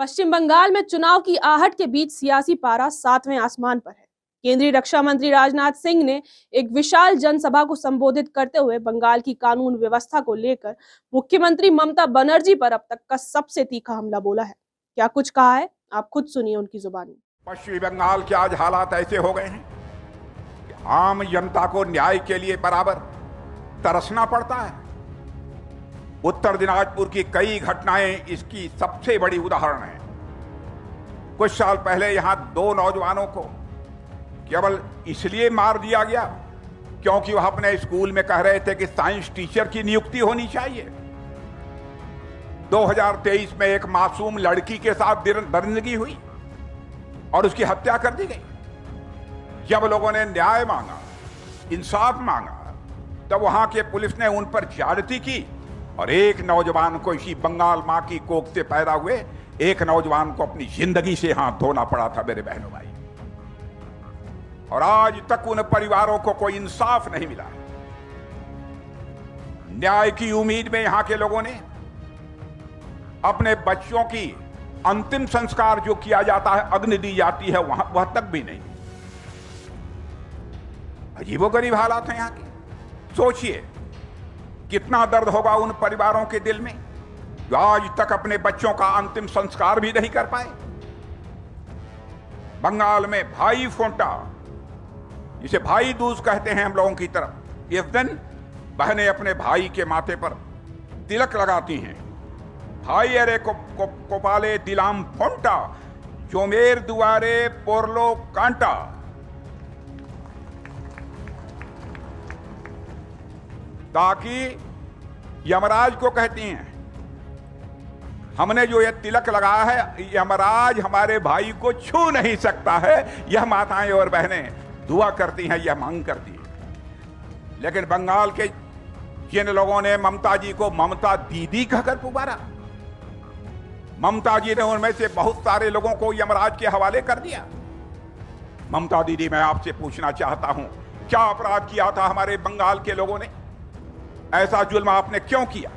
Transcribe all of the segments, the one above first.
पश्चिम बंगाल में चुनाव की आहट के बीच सियासी पारा 7वें आसमान पर है। केंद्रीय रक्षा मंत्री राजनाथ सिंह ने एक विशाल जनसभा को संबोधित करते हुए बंगाल की कानून व्यवस्था को लेकर मुख्यमंत्री ममता बनर्जी पर अब तक का सबसे तीखा हमला बोला है। क्या कुछ कहा है, आप खुद सुनिए उनकी जुबानी। पश्चिमी बंगाल के आज हालात ऐसे हो गए हैं कि आम जनता को न्याय के लिए बराबर तरसना पड़ता है। उत्तर दिनाजपुर की कई घटनाएं इसकी सबसे बड़ी उदाहरण है। कुछ साल पहले यहां 2 नौजवानों को केवल इसलिए मार दिया गया क्योंकि वह अपने स्कूल में कह रहे थे कि साइंस टीचर की नियुक्ति होनी चाहिए। 2023 में एक मासूम लड़की के साथ दरिंदगी हुई और उसकी हत्या कर दी गई। जब लोगों ने न्याय मांगा, इंसाफ मांगा, तब वहां के पुलिस ने उन पर ज्यादती की और एक नौजवान को, इसी बंगाल मां की कोख से पैदा हुए एक नौजवान को अपनी जिंदगी से हाथ धोना पड़ा था। मेरे बहनों भाई, और आज तक उन परिवारों को कोई इंसाफ नहीं मिला है। न्याय की उम्मीद में यहां के लोगों ने अपने बच्चों की अंतिम संस्कार जो किया जाता है, अग्नि दी जाती है, वह तक भी नहीं। अजीबोगरीब हालात हैं यहां के। सोचिए कितना दर्द होगा उन परिवारों के दिल में जो आज तक अपने बच्चों का अंतिम संस्कार भी नहीं कर पाए। बंगाल में भाई फोंटा, जिसे भाई दूज कहते हैं हम लोगों की तरफ, इस दिन बहनें अपने भाई के माथे पर तिलक लगाती हैं। भाई अरे कोपाले दिलाम फोंटा, जोमेर दुआरे पोरलो कांटा। ताकि यमराज को कहती हैं, हमने जो ये तिलक लगाया है, यमराज हमारे भाई को छू नहीं सकता है। यह माताएं और बहनें दुआ करती हैं, यह मांग करती हैं। लेकिन बंगाल के जिन लोगों ने ममता जी को ममता दीदी कहकर पुकारा, ममता जी ने उनमें से बहुत सारे लोगों को यमराज के हवाले कर दिया। ममता दीदी, मैं आपसे पूछना चाहता हूं, क्या अपराध किया था हमारे बंगाल के लोगों ने? ऐसा जुल्म आपने क्यों किया?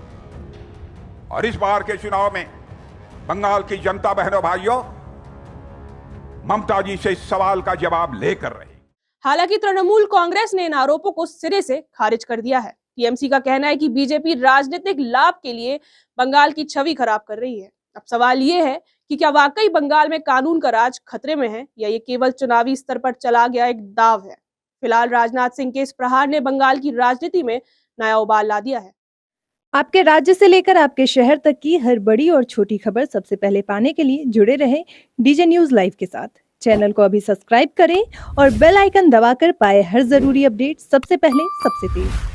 और इस बार के चुनाव में बंगाल की जनता, बहनों भाइयों, ममता जी से इस सवाल का जवाब लेकर रही। हालांकि तृणमूल कांग्रेस ने इन आरोपों को सिरे से खारिज कर दिया है। टीएमसी का कहना है कि बीजेपी राजनीतिक लाभ के लिए बंगाल की छवि खराब कर रही है। अब सवाल ये है कि क्या वाकई बंगाल में कानून का राज खतरे में है या ये केवल चुनावी स्तर पर चला गया एक दाव है। फिलहाल राजनाथ सिंह के इस प्रहार ने बंगाल की राजनीति में नया उबाल ला दिया है। आपके राज्य से लेकर आपके शहर तक की हर बड़ी और छोटी खबर सबसे पहले पाने के लिए जुड़े रहें डीजे न्यूज लाइव के साथ। चैनल को अभी सब्सक्राइब करें और बेल आइकन दबाकर पाए हर जरूरी अपडेट सबसे पहले, सबसे तेज।